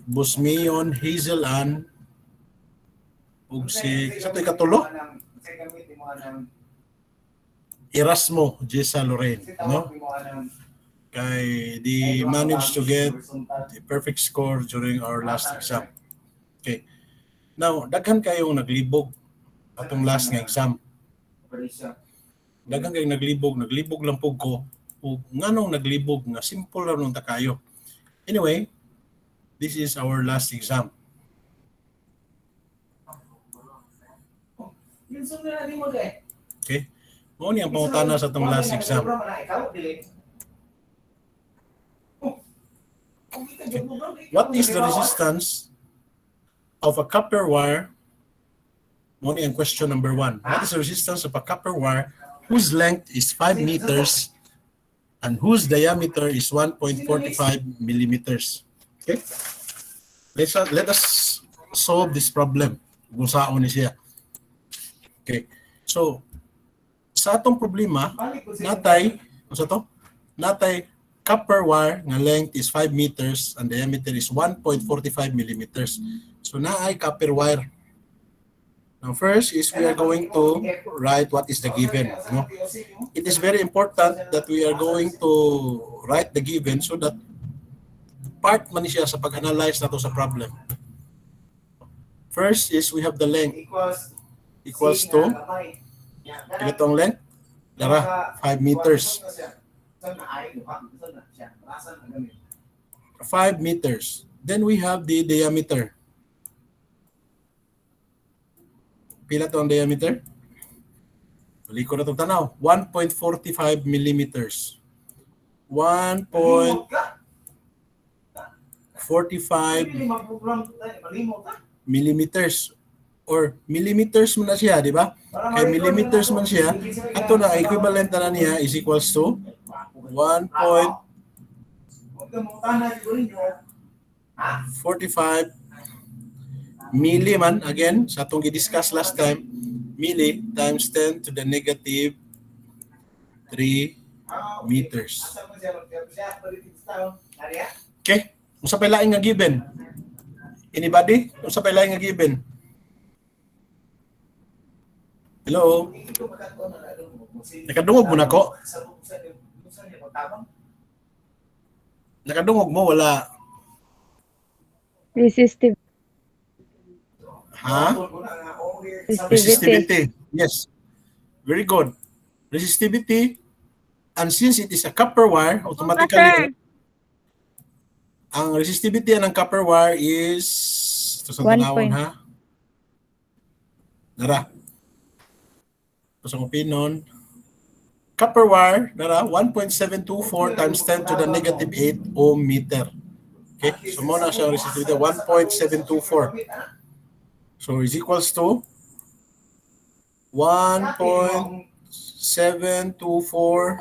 Busmion, Hazel Ann, ug si sa to'y katulo Erasmo, Jessa Lorraine, no? Kay they managed to get the perfect score during our last exam. Okay. Now, daghan kayong naglibog atong last nga exam. Daghan kayong naglibog lang pug ko. Ug nganong naglibog nga simple ra nung takayo. Anyway, this is our last exam. Okay. Mao ni ang pangutana sa atong last exam. What is the resistance of a copper wire? Mao ni ang question number 1. What is the resistance of a copper wire whose length is 5 meters and whose diameter is 1.45 millimeters? Okay? Let us solve this problem. Kung saan ni siya. Okay. So, sa atong problema, natay copper wire nga length is 5 meters and diameter is 1.45 millimeters. So, naay copper wire. Now, first is we are going to write what is the given. No? It is very important that we are going to write the given so that part man siya sa pag-analyze nato sa problem. First is we have the length equals to itong length, dara 5 meters. 5 meters. Then we have the diameter. Pila to ang diameter? Balik ko na itong tanaw. 1.45 millimeters. 1.45 millimeters. Or millimeters man na siya, di ba? Kaya millimeters man siya, ato na equivalent na niya is equals to 1.45 milli man, again, sa itong i-discuss last time, milli times 10 to the negative 3 meters. Okay? Unsa pa laing nga given? Anybody? Unsa pa laing nga given? Hello? Nakadungog mo na ko? Nakadungog mo? Wala. Resistive. Ha? Resistivity. Yes. Very good. Resistivity. And since it is a copper wire, automatically, ang resistivity ng copper wire is, ito sa tanawon ha? Nara. Ito sa opinon. Copper wire, nara, 1.724 times 10 to the negative 8 ohm meter. Okay, so muna siya ang resistivity, 1.724. So is equals to 1.724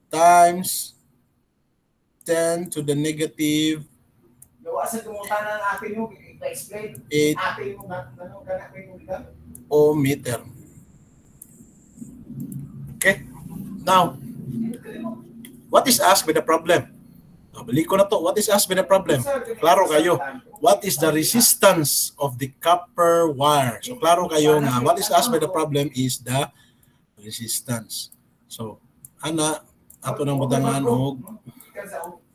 times 10 to the negative 8 ohm meter. Okay, now what is asked by the problem? Balik ko na to. What is asked by the problem? Klaro kayo. What is the resistance of the copper wire? So, klaro kayo na what is asked by the problem is the resistance. So, ana, ato nang butangan og.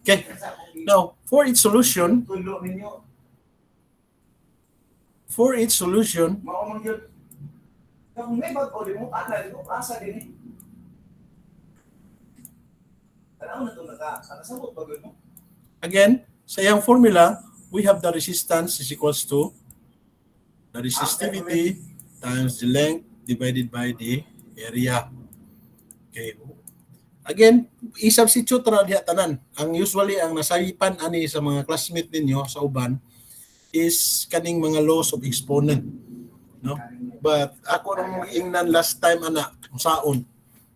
Okay. Now, for its solution, again, sa iyang formula, we have the resistance is equals to the resistivity times the length divided by the area. Okay. Again, i-substitute ra diha tanan. Ang usually ang nasayipan ani sa mga classmate ninyo sa uban is kaning mga laws of exponent, no? But ako nang ingnan last time ana, saon,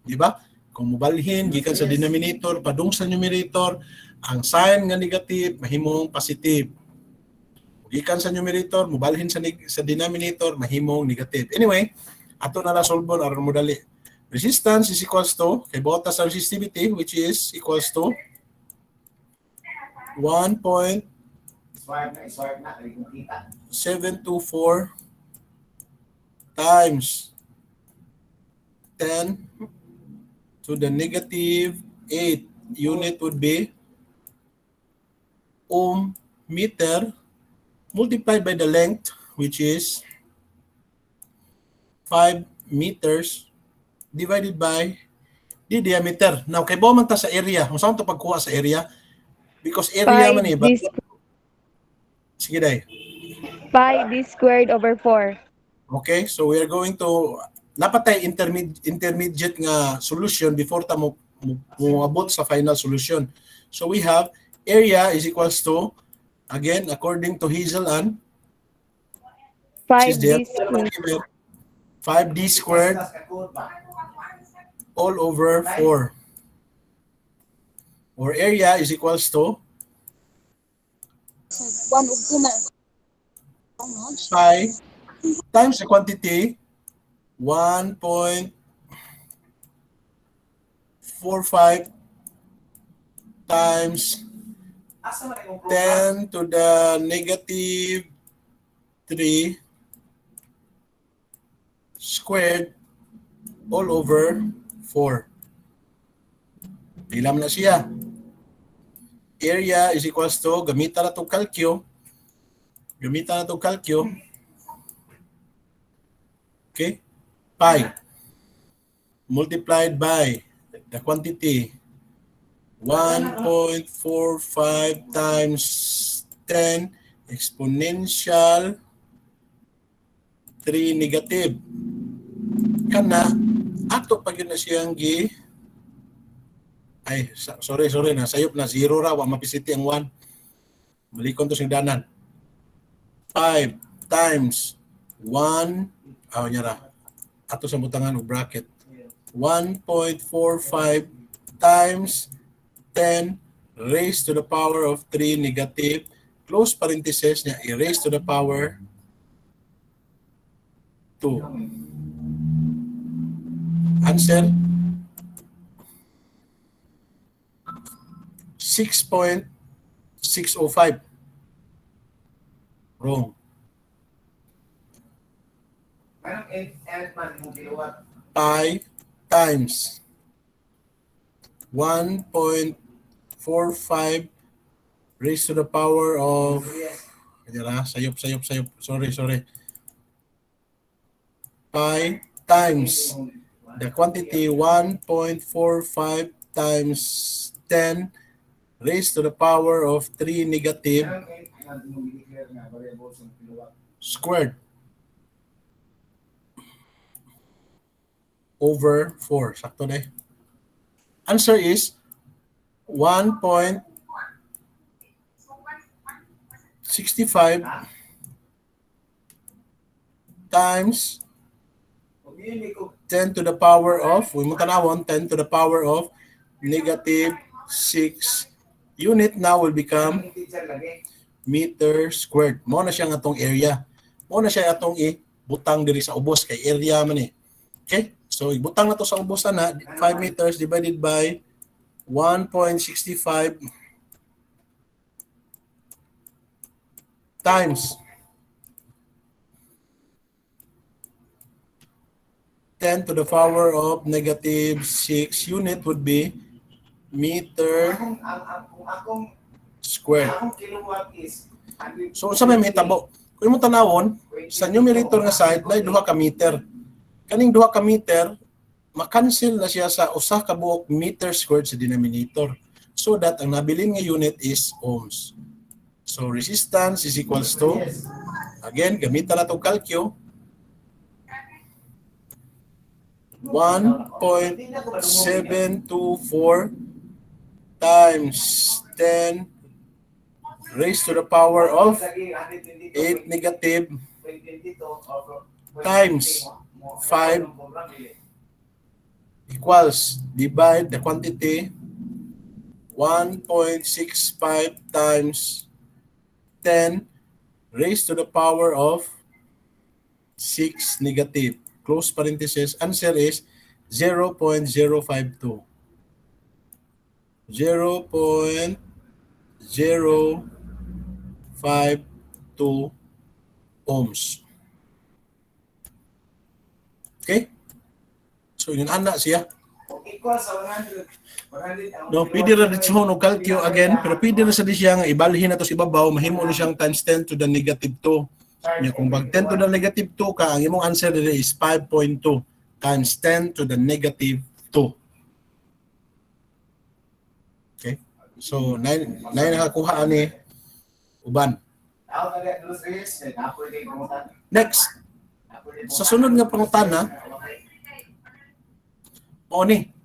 di ba? Kung mobalhin gikan sa denominator padung sa numerator, ang sign nga negative mahimong positive. Gikan sa numerator mobalhin sa denominator mahimong negative. Anyway, ato na solve aron mo dali. Resistance is equals to kay buhat sa resistivity which is equals to 1.724 times 10 to the negative 8 unit would be ohm meter multiplied by the length, which is 5 meters divided by the diameter. Now, kay man ta sa area. Kung saan ito pagkuha sa area? Because area man 5 but d, sige day. 5 d squared over 4. Okay, so we are going to napatay intermediate nga solution before ta mo abot sa final solution. So we have area is equals to, again, according to Hazel Ann, which is 5 there, d squared. 5d squared all over 4. Or area is equals to pi times the quantity 1.45 times 10 to the negative 3 squared all over 4. Ilam na siya. Area is equals to, gamitan na itong calcio. Okay? Pi multiplied by the quantity 1.45 times 10 exponential 3 negative. Kana, ato pag yun na siyang sorry, nasayop na, 0 ra, wa mapisiti ang 1. Malikon to sing danan. 5 times 1, nya ra, ato sa butangan o bracket. 1.45 times 10 raised to the power of 3 negative, close parenthesis niya, raised to the power 2. Answer, 6.605. Wrong. Pi times 1.45 raised to the power of, sayop. Sorry. Pi times the quantity 1.45 times 10 raised to the power of 3 negative squared over 4. Sakto na eh. Answer is 1.65 times 10 to the power of, we mo tanawon, 10 to the power of negative 6 unit now will become meter squared. Mo na siya nga atong area. Mo na siya atong ibutang diri sa ubos kay area man eh. Okay? So ibutang na to sa ubos na 5 meters divided by 1.65 times 10 to the power of negative 6 unit would be meter squared. So sa may mahitabo, kung mo tanawon sa numerator nga side na 2 ka meter. Kaning 2 ka meter makancel na siya sa usa ka buok meter squared sa denominator. So that ang nabilin nga unit is ohms. So resistance is equals to, again, gamitan na itong calcio, 1.724 times 10 raised to the power of 8 negative times 5 equals, divide the quantity 1.65 times 10 raised to the power of 6 negative. Close parenthesis. Answer is 0.052. 0.052 0.052 ohms. Okay? So, yun ana siya. Equal sa 100. 100 ang No, pwede ra dito og calcio again, pero pwede ra sa di siya nga ibalhin na to sa ibabaw, mahimo na siyang times 10 to the negative 2. Nya kung pag 10 to the negative 2 ka, ang imong answer diri is 5.2 times 10 to the negative 2. Okay? So, 9 nakakuha ani uban. Ako taga dos is, ako din kumutan. Next, sa sunod nga pangutana, o ni,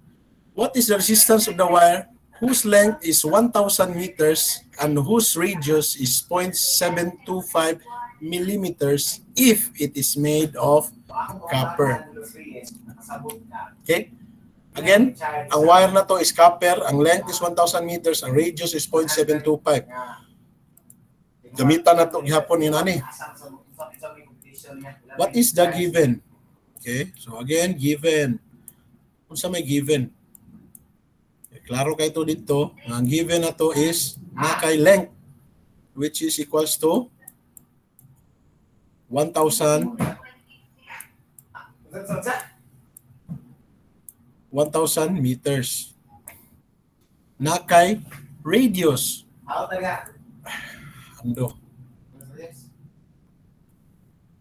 what is the resistance of the wire whose length is 1,000 meters and whose radius is 0.725 millimeters if it is made of copper? Okay? Again, ang wire na to is copper, ang length is 1,000 meters, ang radius is 0.725. Gamitan na to gihapon yun ani. What is the given? Okay, so again, given. Kung sa may given? Klaro kayo to dito. Ang given na to is nakay length, which is equals to 1,000 meters. Nakay radius. Ako taga. Ando.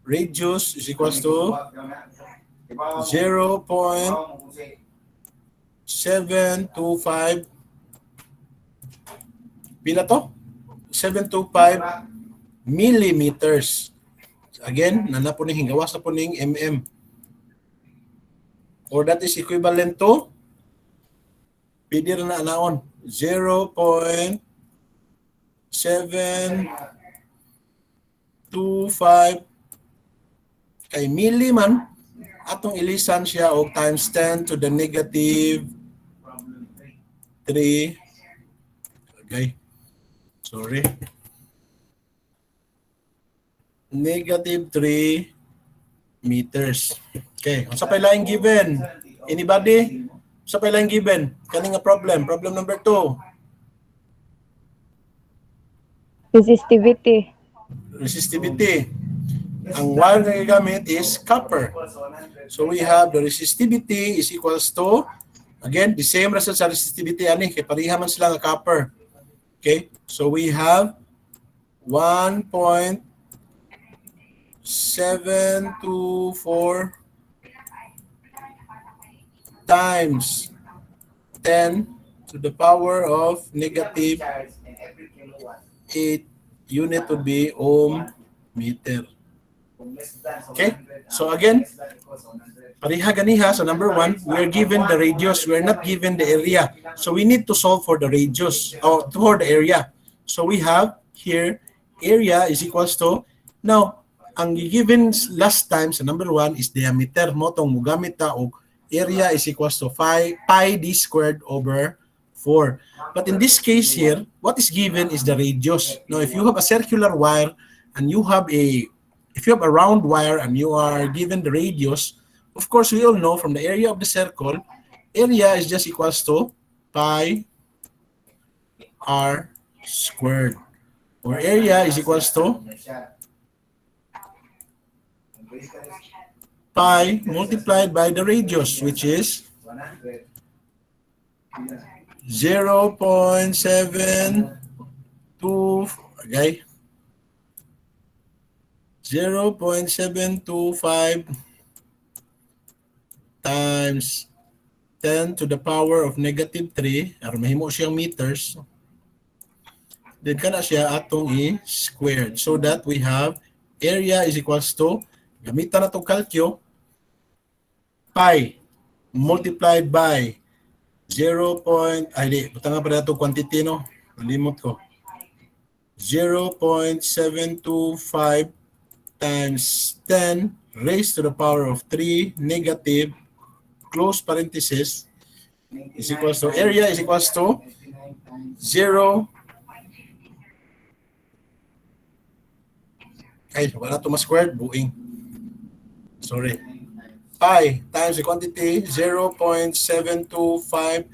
Radius is equals to 0.725. Pila to? 725 millimeters. Again, nanapo ning gawas na po ning mm. Or that is equivalent to, pwede rin na anaon, 0.725 kay milli man, atong ilisan siya og times 10 to the negative 3. Okay. Sorry. Negative 3 meters. Okay. Unsa pa laing given? Anybody? Unsa pa laing given? Kani nga problem? Problem number 2. Resistivity. Resistivity. Ang wire na gagamit is copper. So we have the resistivity is equals to, again, the same result sa resistivity ani, kay pareha man sila nga copper. Okay? So we have 1.724 times 10 to the power of negative 8 unit would be ohm meter. Okay? So again, pareha ganiha sa number 1, we are given the radius, we are not given the area. So we need to solve for the radius or for the area. So we have here area is equals to, now ang given last time sa number 1 is diameter mo tong mugamit ta og area is equals to pi d squared over 4. But in this case here, what is given is the radius. Now if you have a circular wire and you have a round wire and you are given the radius, of course we all know from the area of the circle, area is just equals to pi r squared, or area is equals to pi multiplied by the radius, which is 0.72, okay, 0.725 times 10 to the power of negative 3, or mahimo siyang meters, then kana siya atong i-squared. So that we have area is equals to, gamitan na itong calcio, pi multiplied by butang nga pa na itong quantity, no? Malimot ko. 0.725 times 10 raised to the power of 3 negative close parenthesis is equals to, area is equals to 0. Ay, wala ito ma-squared, buing. Sorry. Pi times the quantity 0.725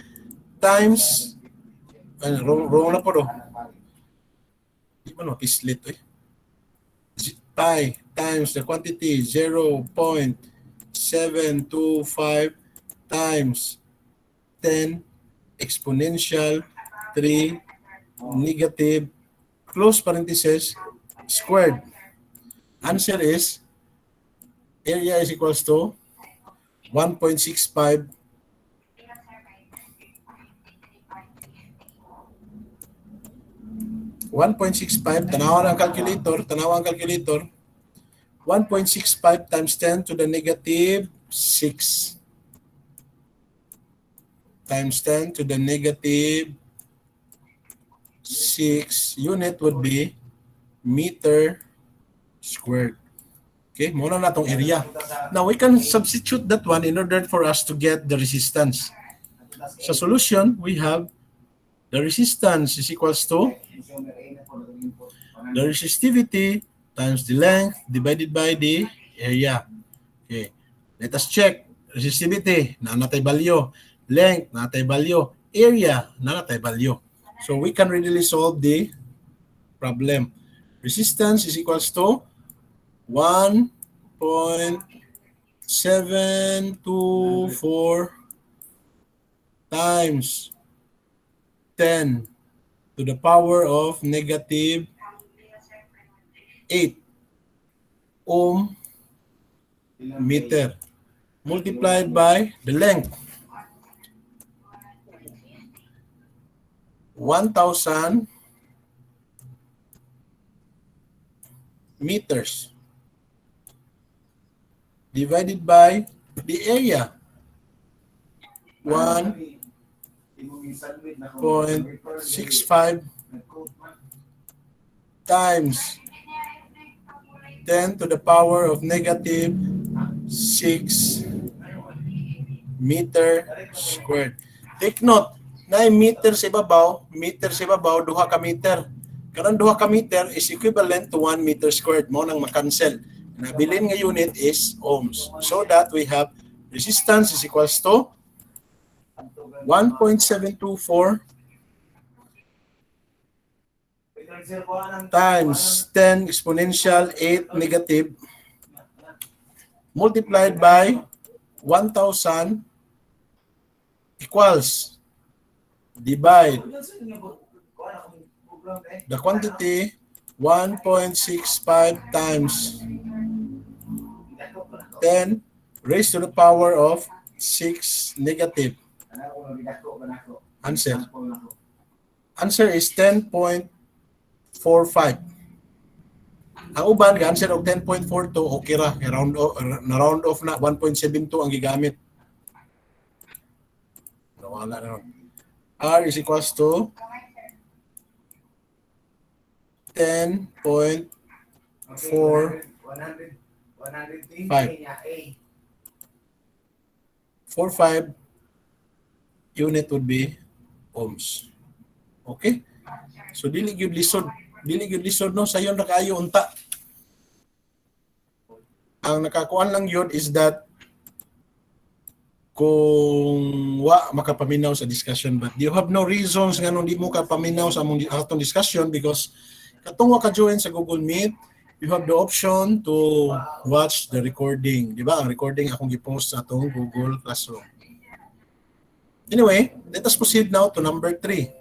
times, wrong na po do. Di man makislit eh. Pi times the quantity 0.725 times 10 exponential 3 negative close parenthesis squared. Answer is area is equals to 1.65 tanawan ang calculator 1.65 times 10 to the negative 6 times 10 to the negative 6 unit would be meter squared. Okay, muna na itong area. Now, we can substitute that one in order for us to get the resistance. Sa solution, we have the resistance is equals to the resistivity times the length divided by the area. Okay, let us check. Resistivity, nanatay value. Length, nanatay value. Area, nanatay value. So we can readily solve the problem. Resistance is equals to 1.724 times 10 to the power of negative 8 ohm meter multiplied by the length 1,000 meters divided by the area 1.65 times 10 to the power of negative 6 meter squared. Take note, na meter sa ibabaw, duha ka meter. Karang duha ka meter is equivalent to 1 meter squared. Mo nang makancel. Nabilin nga unit is ohms. So that we have resistance is equals to 1.724 times 10 exponential 8 negative multiplied by 1,000 equals divide the quantity 1.65 times 10 raised to the power of 6 negative. Answer is 10.45. Ang uban ga answer og 10.42 okay ra, round off na 1.72 ang gigamit. Nawala na. R is equals to 10.45. 45 unit would be ohms. Okay? So dili gyud lisod no sayon ra kaayo unta. Ang nakakuan lang yun is that kung wa makapaminaw sa discussion, but you have no reasons nga nung di mo kapaminaw sa among atong discussion because katong wa ka join sa Google Meet, you have the option to watch the recording. Di ba? Ang recording akong gipost sa atong Google Classroom. Anyway, let us proceed now to number 3.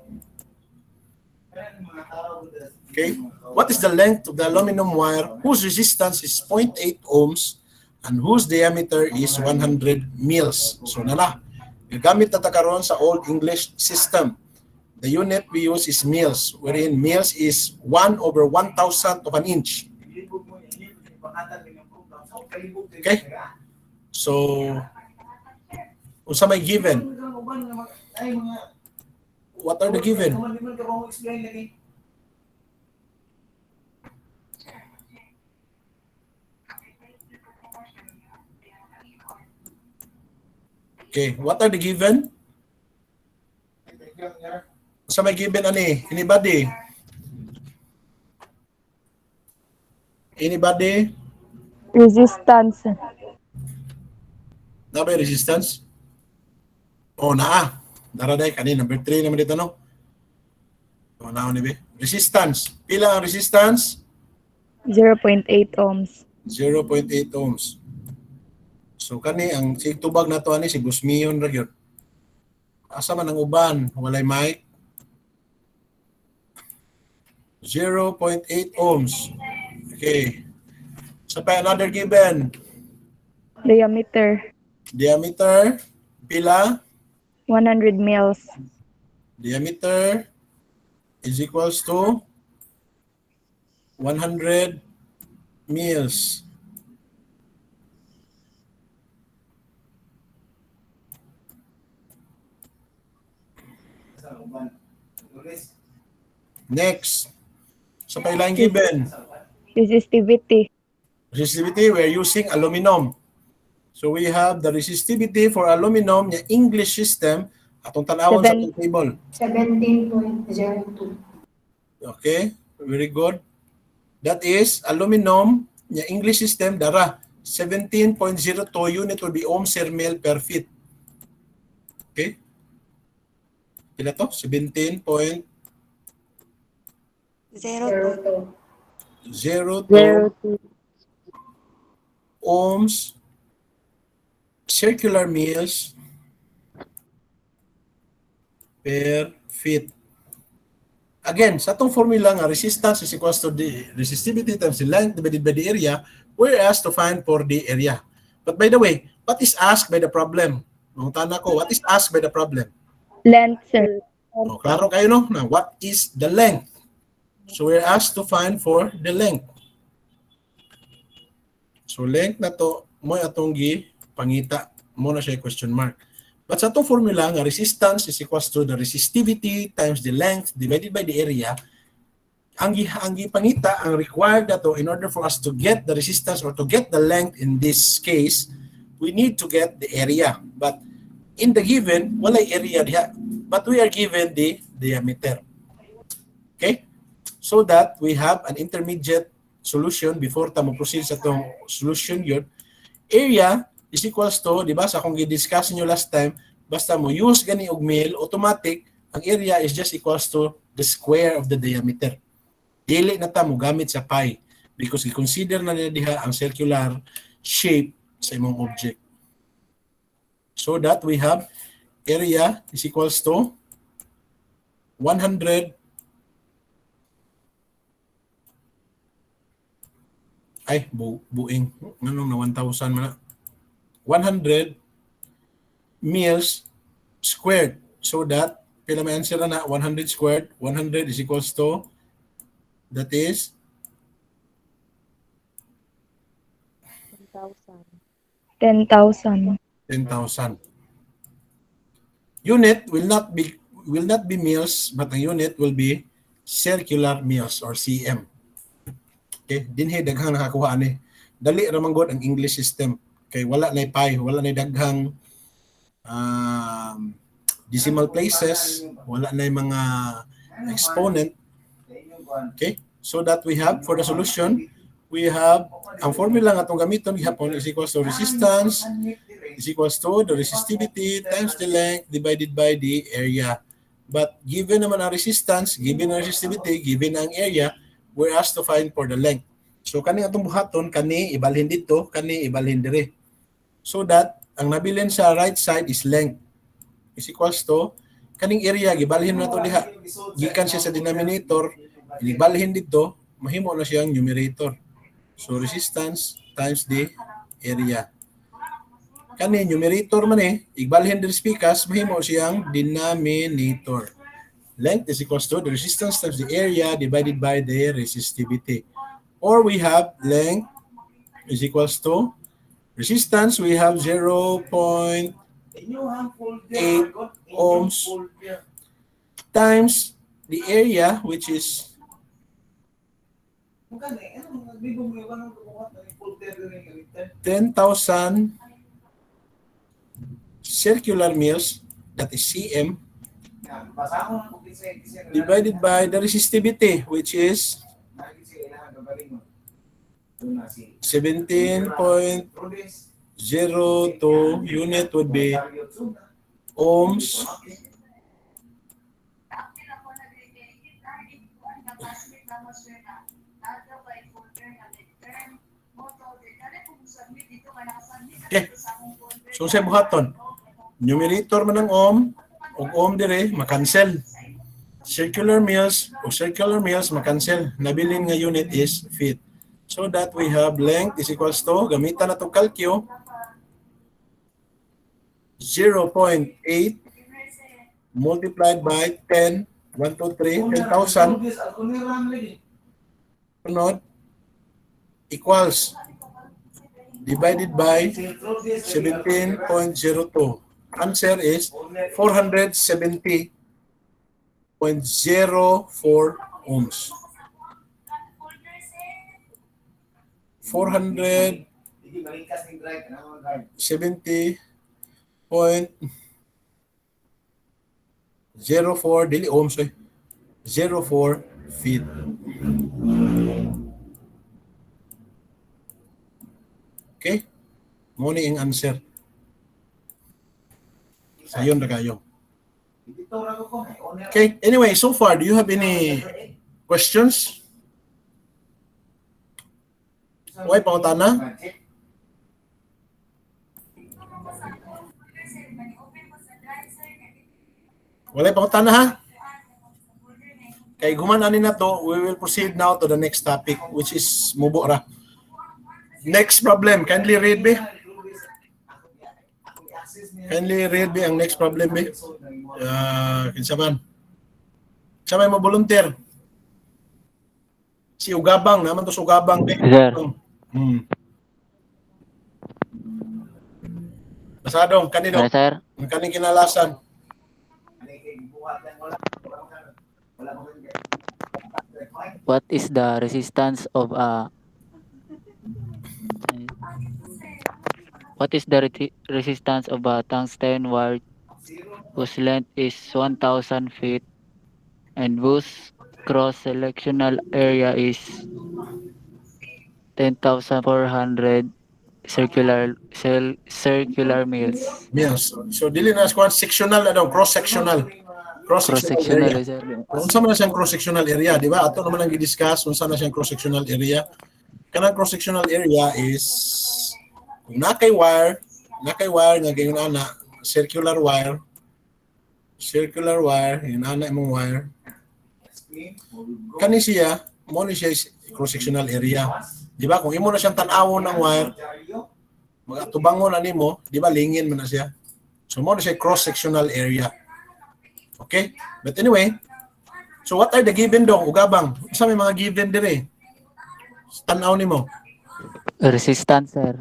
Okay, what is the length of the aluminum wire whose resistance is 0.8 ohms and whose diameter is 100 mils? So nana, gagamit na ta karon sa Old English system. The unit we use is mils, wherein mils is 1/1000 of an inch. Okay, so unsa may given? What are the given? Okay, what are the given? Sa may given ani? Anybody? Anybody? Resistance. Na ba resistance? Oh, naa. Daraday kani number 3 naman dito no. Oh, naa ni be. Resistance. Pila ang resistance? 0.8 ohms. 0.8 ohms. So kani ang tubag na to ani si Busmion ra gyud. Asa man ang uban, walay mic. 0.8 ohms. Okay. So pa another given. Diameter, Diameter pila? 100 mils. Diameter is equals to 100 mils. Sa uban. Luis. Next. So pa ilang given? Sa uban. Resistivity, Resistivity, we're using aluminum. So we have the resistivity for aluminum, yung English system, atong tanawon sa atong table. 17.02. Okay, very good. That is aluminum, yung English system, dara, 17.02 unit will be ohms per mil per feet. Okay? Pila to? 17.02 ohms circular mils per feet. Again, sa itong formula nga, resistance is equals to the resistivity times the length divided by the area, we're asked to find for the area. But by the way, what is asked by the problem? Nung tana ko, what is asked by the problem? length, sir. O, klaro kayo no? Na what is the length? So we're asked to find for the length. So length na to, mo atong pangita mo na siya question mark. But sa itong formula nga resistance is equals to the resistivity times the length divided by the area. Ang pangita, ang required na to in order for us to get the resistance or to get the length in this case, we need to get the area. But in the given, wala area diha. But we are given the diameter. Okay? So that we have an intermediate solution before ta mo proceed sa itong solution yun. Area is equals to, di ba, sa akong i-discuss nyo last time, basta mo use gani og mil, automatic, ang area is just equals to the square of the diameter. Dili na ta mo gamit sa pi because i-consider na nila diha ang circular shape sa imong object. So that we have area is equals to 100 buing. Anong na 1,000 man na? 100 mils squared. So that, pila may answer na 100 squared. 100 is equals to, that is 10,000. 10,000. Unit will not be mils, but ang unit will be circular mils or cm. Okay, dinhi daghang nakakuha ani. Dali ra man gud ang English system. Kay wala na pi, wala na daghang decimal places, wala na mga exponent. Okay? So that we have for the solution, we have ang formula nga atong gamiton gihapon is equals to resistance is equals to the resistivity times the length divided by the area. But given naman ang resistance, given ang resistivity, given ang area, we're asked to find for the length. So kani atong buhaton, kani ibalhin dito, kani ibalhin dire. So that ang nabilin sa right side is length is equals to kaning area gibalhin na to diha. Gikan siya sa denominator, ibalhin dito, mahimo na siyang numerator. So resistance times the area. Kani numerator man ibalhin dire pikas, mahimo siyang denominator. Length is equals to the resistance times the area divided by the resistivity. Or we have length is equals to resistance, we have 0.8 ohms times the area, which is 10,000 circular mils, that is cm, divided by the resistivity, which is 17.02 unit would be ohms Okay. So sa buhaton, numerator man ng ohm, ug ohm dire makancel. Circular mills makancel. Nabilin nga unit is feet. So that we have length is equals to, gamitan na itong calcio, 0.8 multiplied by 10, 1, 2, 3, 10,000, sunod, equals, divided by 17.02. Answer is 470.04 ohms. 470.04 dili ohms 04 feet. Okay? Mo ni ang answer. Sayon na kayo. Okay, anyway, so far, do you have any questions? Why pangutana? Wala pangutana ha? Kay gumanan na to, we will proceed now to the next topic, which is mubo ra. Next problem, kindly read me. Kindly read me ang next problem me. Kinsa man? Siya may mo volunteer. Si Ugabang, naman to si Ugabang. Sir. Masadong, kanino? Yes, sir. Kaning kinalasan. What is the resistance of a tungsten wire whose length is 1,000 feet and whose cross-sectional area is 10,400 circular mills? Yes. So dili na squad sectional cross-sectional. Cross-sectional, area. sir. Unsa man na siyang cross-sectional area, di ba? Ato naman ang gi-discuss unsa na siyang cross-sectional area. Kanang cross-sectional area is kung nakay wire nga gayon ana, circular wire, yun ana imong wire. Kani siya, mo ni siya cross-sectional area. Di ba? Kung imo na siyang tan-awon ng wire, magatubangon na nimo, di ba lingin man na siya. So mo na siya cross-sectional area. Okay? But anyway, so what are the given dong, Ugabang? Sa may mga given dire? Tan-aw nimo. Resistance, sir.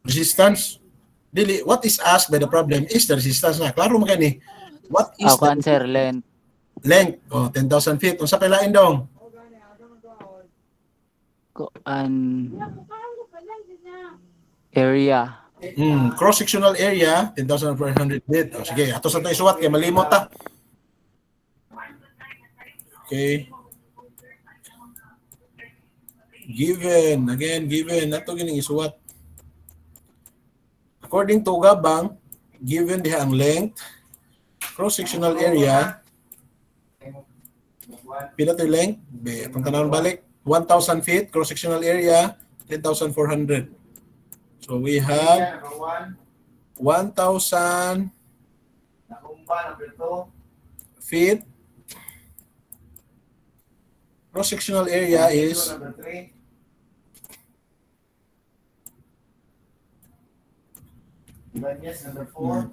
Resistance. Dili, what is asked by the problem is the resistance na. Klaro mo kani. What is Ako, sir, length. length? 10,000 feet. Unsa palain dong? Area. Cross-sectional area, 10,400 feet. Sige, ato sa tayo suwat kay malimot ta. Okay. Given. Again, given. Nato gining isuwat. According to Ugabang, given diha ang length, cross-sectional area, pila to length? Itong tanawon balik, 1,000 feet, cross-sectional area, 10,400. So we have 1,000 feet. Cross-sectional area is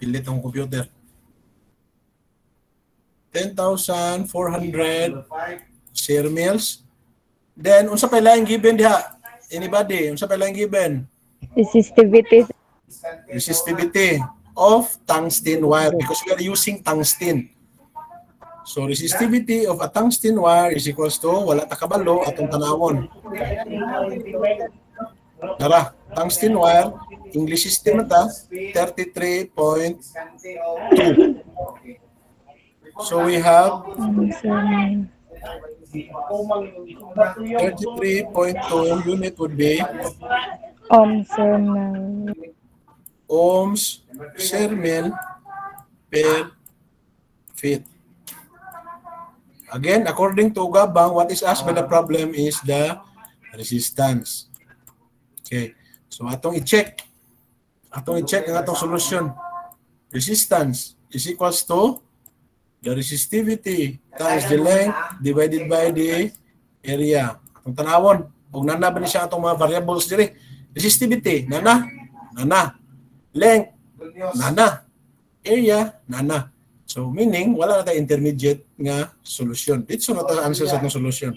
pilit ang computer. 10,400 shear mills. Then, unsa pa laing given diha? Anybody? Unsa pa laing given? Resistivity. Resistivity of tungsten wire because we are using tungsten. So, resistivity of a tungsten wire is equals to, wala ta kabalo atong tanawon. Tara, tungsten wire, English system ta, 33.2. So we have 33.2 unit would be ohms per mil per feet. Again, according to Gabang, what is asked by the problem is the resistance. Okay. So atong i-check. Atong i-check ang atong solution. Resistance is equals to the resistivity times the length divided by the area. Atong tanawon, kung nana ba ni siya atong mga variables diri. Resistivity, nana. Length, Good news. nana. Area, nana. So meaning, wala na tayo intermediate nga solution. Dito na tayo answer sa atong solution.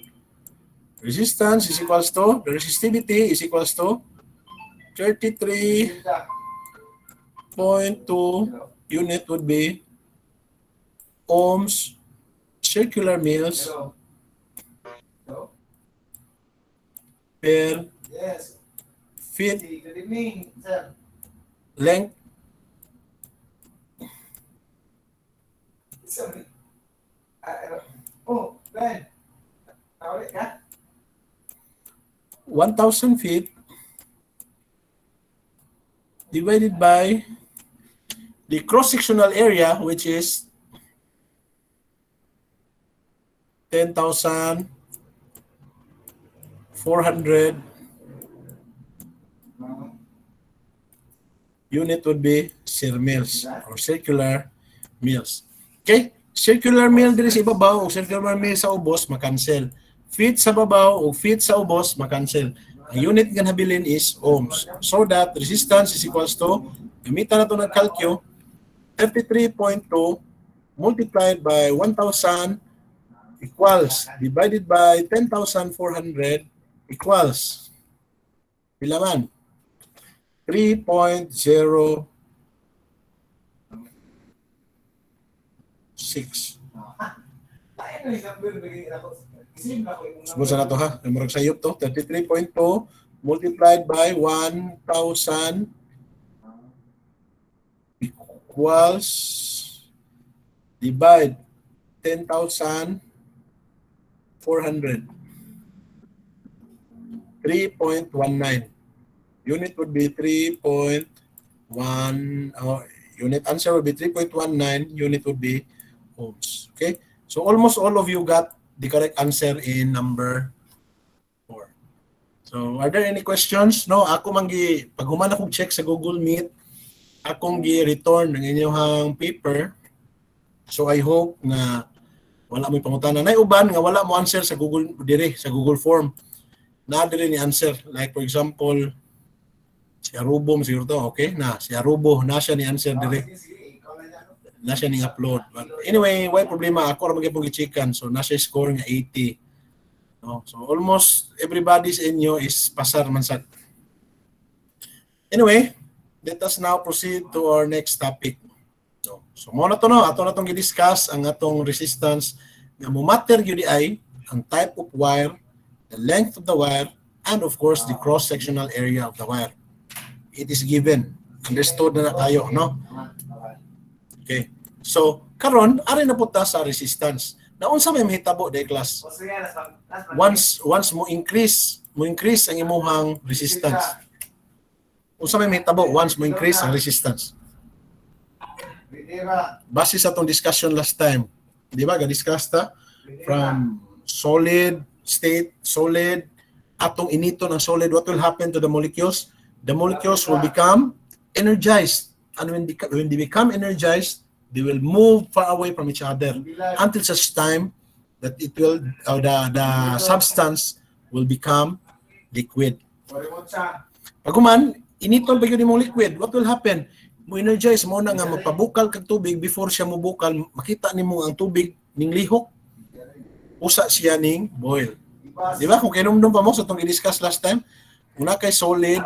Resistance is equals to, the resistivity is equals to 33.2 unit would be ohms, circular meals Hello. Hello. per Yes. feet Good evening, sir. length. Sorry. Oh, Ben. Tawag ka? 1,000 feet divided by the cross-sectional area, which is 10,400 unit would be sir mills or circular mills. Okay? Circular mill diri sa ibabaw o circular mill sa ubos makancel. Feet sa babaw o feet sa ubos makancel. Ang unit nga nabilin is ohms. So that resistance is equals to, gamitan na ito ng calcio, 33.2 multiplied by 1,000 equals divided by 10,400 equals pila man? 3.06. Ay, ano yung number bigay ako? Isip na ko yung number. Subukan na to ha. Namurag sayop to. 33.2 multiplied by 1,000 equals divide 10,400. 3.19. Unit would be 3.1. Unit answer would be 3.19. Unit would be ohms. Okay? So almost all of you got the correct answer in number 4. So are there any questions? No, ako manggi pag human akong check sa Google Meet, akong gi-return ng inyong paper. So I hope na wala mo pangutana. Nay uban nga wala mo answer sa Google dire sa Google form. Na dire ni answer. Like for example, si Arubo siguro to, okay? Na si Arubo na siya ni answer dire. Sige, ikaw na yan. Na siya ning upload. But anyway, why problema ako ra magipong gi-checkan. So na siya score nga 80. No? So almost everybody sa inyo is pasar man sad. Anyway, let us now proceed to our next topic. So mo na to no, ato na tong gi-discuss ang atong resistance nga mo matter gyud ay ang type of wire, the length of the wire, and of course the cross-sectional area of the wire. It is given. Understood na kayo, no? Okay. So, karon ari na punta sa resistance. Na unsa may mahitabo day class? O sige, Once mo increase ang imong resistance. Unsa may mahitabo once mo increase ang resistance? Base sa atong discussion last time, di ba? Ga-discuss ta from solid state, solid, atong inito ng solid, what will happen to the molecules? The molecules will become energized. And when they become energized, they will move far away from each other until such time that it will, the substance will become liquid. Paguman, initon pa yun yung liquid, what will happen? Mo energize mo na nga magpabukal kag tubig before siya mo bukal, makita nimo ang tubig ning lihok. Usa siya ning boil. Di ba? Kung kinumdum pa mo sa itong i-discuss last time, una kay solid,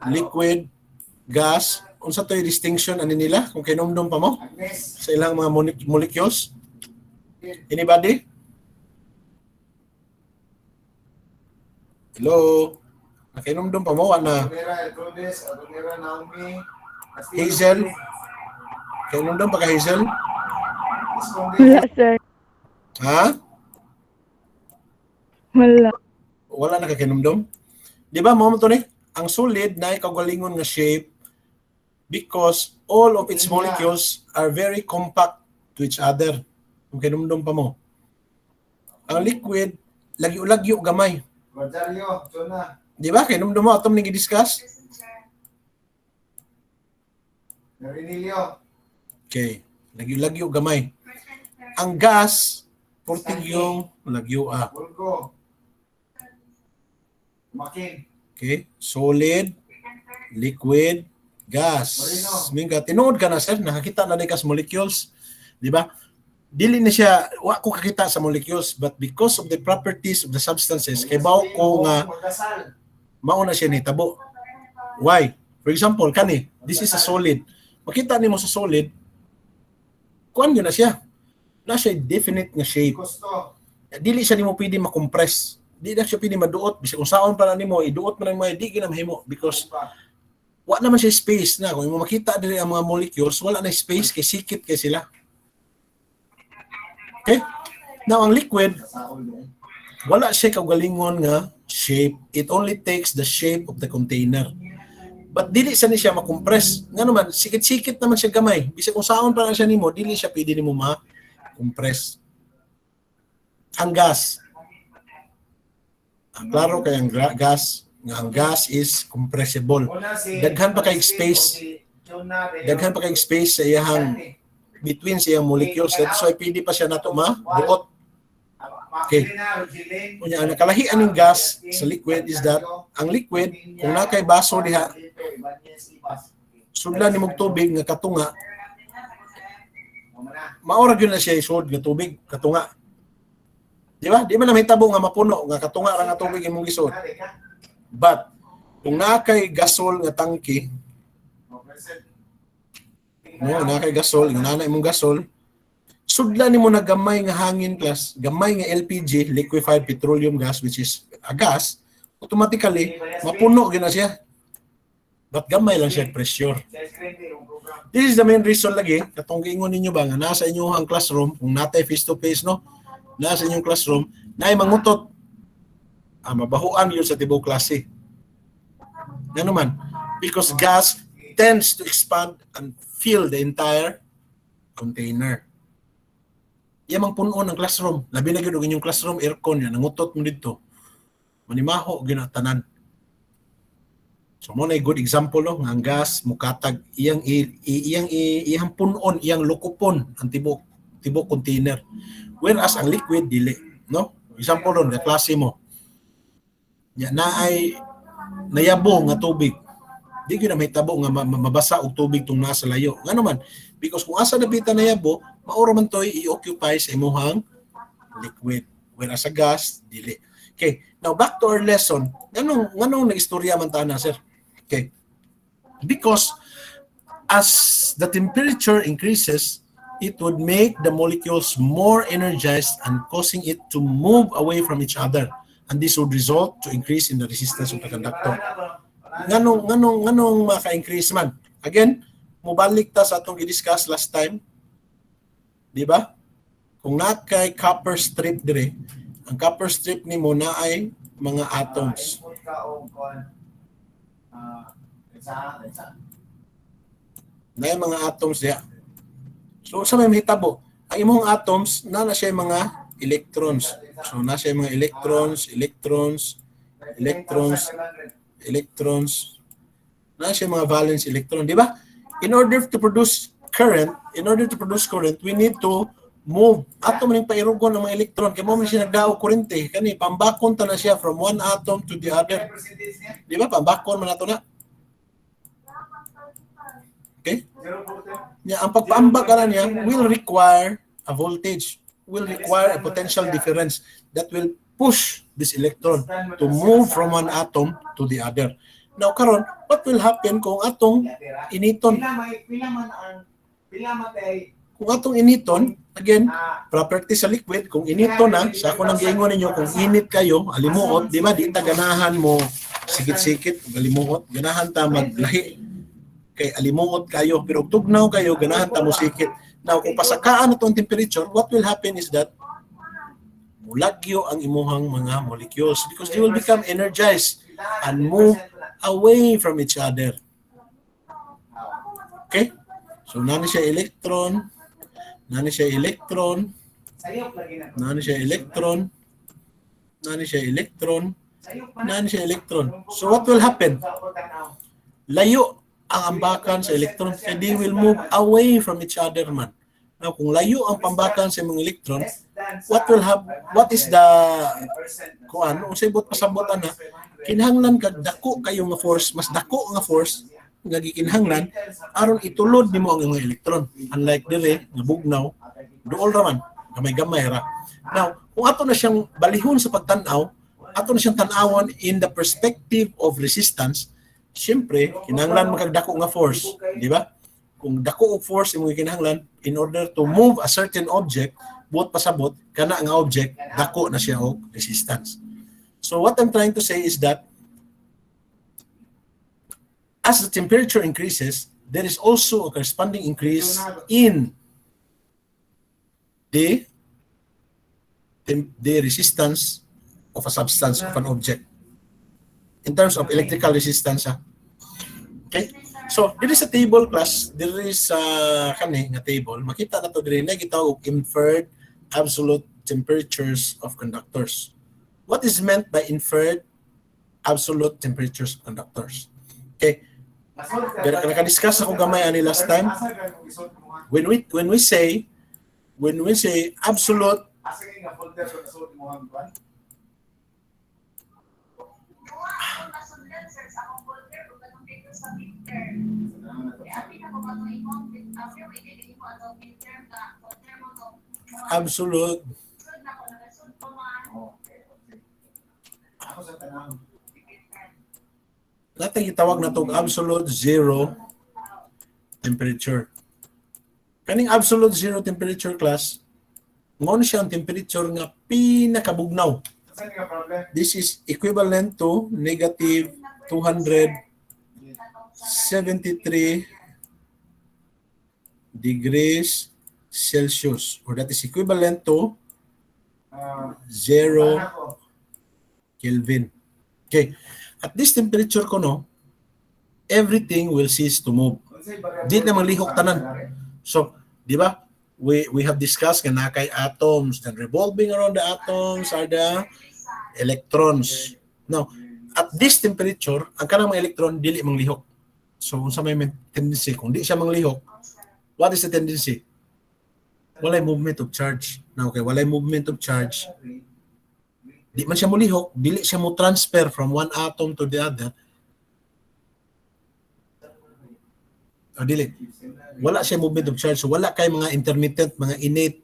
liquid, gas, unsa to yung distinction ani nila kung kinumdum pa mo sa ilang mga molecules? Anybody? Hello? Nakinumdum pa mo? Ana? Hazel? Kinumdum pa ka Hazel? Wala, sir. Ha? Wala. Wala na ka kinumdum? Di ba mo to ni? Ang solid na ikagalingon nga shape because all of its molecules are very compact to each other. Kung kinumdum pa mo. Ang liquid, lagyo-lagyo gamay. Rogelio, Jonah. Di ba? Kinumdum mo, atong nag-discuss. Marinilio. Okay. Lagyo-lagyo gamay. Ang gas, portig yung lagyo Bulgo. Makin. Okay? Solid, liquid, gas. Minga, tinuod ka na sir, nakakita na ka sa molecules. Di ba? Dili na siya, wa ko kakita sa molecules, but because of the properties of the substances, kay bawo ko nga, mauna siya ni tabo. Why? For example, kani, this is a solid. Makita nimo sa solid, kuan yun na siya. Na siya definite nga shape. Gusto. Dili siya nimo pwede makompress. Di na siya pwede maduot. Bisa kung saon pa na nimo, iduot mo na mo, di gina mahimo because wa naman siya space na. Kung mo makita diri ang mga molecules, wala na space kay sikit kay sila. Okay? Now, ang liquid, wala siya kaugalingon nga shape. It only takes the shape of the container. But dili sa ni siya makompress. Nga naman, sikit-sikit naman siya gamay. Bisa kung saan pa lang siya nimo, dili siya pwede nimo ma-compress. Ang gas. Klaro kay ang gas, nga ang gas is compressible. Daghan pa kay space. Daghan pa kay space sa iyang between sa iyang molecules. That's why pwede pa siya nato ma-duot. Okay. Kunya ang nakalahian ng gas sa liquid is that ang liquid kung nakay baso diha sudlan nimong tubig nga katunga maura gyud na siya isod nga tubig katunga. Di ba? Di man na mahitabo nga mapuno nga katunga ra nga tubig imong gisod. But kung nakay gasol nga tangke nakay gasol, yung nanay mong gasol, sudlan nimo na gamay nga hangin class, gamay nga LPG, liquefied petroleum gas, which is a gas, automatically, mapuno gina siya. But gamay lang siya pressure. This is the main reason lagi, katong giingon ninyo ba, nga nasa inyong classroom, kung natay face-to-face, no? Nasa inyong classroom, naay mangutot, mabahuan yun sa tibok klase. Nga naman, because gas tends to expand and fill the entire container. Yan mang punon ng classroom. Labi na gyud og inyong classroom aircon yan nangutot mo dito. Manimaho ginatanan. So mo na good example no nga ang gas mukatag iyang punon, iyang lukupon ang tibok container. Whereas ang liquid dili, no? Example ron nga klase mo. Ya naay nayabo nga tubig. Di gyud na mahitabo nga mabasa og tubig tung nasa layo. Ngano man? Because kung asa nabita na yabo, maura man toy i-occupy sa imuhang liquid. Whereas sa gas, dili. Okay, now back to our lesson. Nganong naistorya man ta na, sir? Okay. Because as the temperature increases, it would make the molecules more energized and causing it to move away from each other. And this would result to increase in the resistance of the conductor. Nganong maka-increase man? Again, mubalik ta sa atong i-discuss last time. Di ba? Kung nakay copper strip dire, ang copper strip nimo na ay mga atoms. Na ay mga atoms diya. So sa may mahitabo, ang imong atoms na siya mga electrons. So na siya mga electrons, na siya mga valence electron, di ba? In order to produce current, we need to move. Ato man yung pairugon ng mga electron, kaya mo man siya nagdao kurente. Kani, pambakon ta na siya from one atom to the other. Di ba? Pambakon man nato na. Okay? Ang pagpaambak ka na niya will require a voltage, will require a potential difference that will push this electron to move from one atom to the other. Now karon, what will happen kung atong initon? Kung atong initon, again, property sa liquid, kung initon na, sa ako nang giingon ninyo, kung init kayo, alimuot, di ba, di ta ganahan mo sikit-sikit, alimuot, ganahan ta maglahi, kay alimuot kayo, pero tugnaw kayo, ganahan ta mo sikit. Now, kung pasakaan itong temperature, what will happen is that mulagyo ang imuhang mga molecules because they will become energized and move away from each other. Okay? So, nani siya electron, Sayop lagi na. Nani siya electron, nani siya electron, Sayop pa nani siya electron. So what will happen? Layo ang ambakan sa electron, kaya they will move away from each other man. Now, kung layo ang pambakan sa mga electron, what is the kuan? Kung sa ibot pasabotan na, kinahanglan kag dako kayo nga force, mas dako nga force nga gikinahanglan aron itulod nimo ang imong electron. Unlike dire nga bugnaw, duol ra man, gamay-gamay ra. Now, kung ato na siyang balihon sa pagtan-aw, ato na siyang tan-awon in the perspective of resistance, siyempre, kinahanglan magkagdako nga force, di ba? Kung dako og force imong kinahanglan in order to move a certain object, buot pasabot kana nga object dako na siya og resistance. So what I'm trying to say is that as the temperature increases, there is also a corresponding increase in the resistance of a substance, of an object. In terms of electrical resistance. Okay? So, there is a table class, there is kani nga table. Makita na to dire na gitawag og inferred absolute temperatures of conductors. What is meant by inferred absolute temperatures of conductors? Okay. Pero naka-discuss ako gamay ani last time. When we say absolute absolute natin gitawag na itong absolute zero temperature. Kaning absolute zero temperature class, mao siya ang temperature nga pinakabugnaw. This is equivalent to negative 273 degrees Celsius, or that is equivalent to 0 Kelvin. Okay. At this temperature ko no, everything will cease to move. Di na malihok tanan. So, di ba? We have discussed nga na kay atoms, and revolving around the atoms are the electrons. Now, at this temperature, ang kanang mga electron dili manglihok. So, unsa may tendency kung di siya manglihok, what is the tendency? Walay movement of charge. Now, okay, walay movement of charge. Di man siya mulihok, dili siya mo transfer from one atom to the other. O dili. Wala siya movement of charge. So wala kay mga intermittent, mga innate,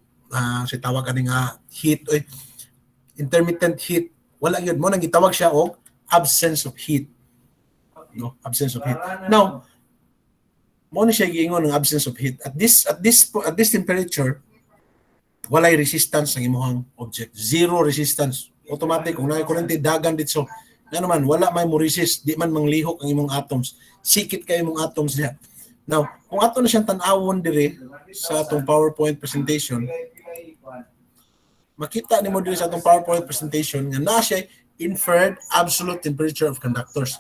si tawag ka nga heat. Intermittent heat. Wala yun. Mo nang gitawag siya og absence of heat. No, absence of heat. Now, mo na siya giingon ng absence of heat. At this temperature, walay resistance ang imong object. Zero resistance. Automatic, kung nakakurente, dagan dito. Nga naman, wala may mo resist. Di man manglihok ang imong atoms. Sikit kayo imong atoms niya. Now, kung ato na siyang tanawon dire sa atong PowerPoint presentation, makita nimo dire sa atong PowerPoint presentation nga na siya inferred absolute temperature of conductors.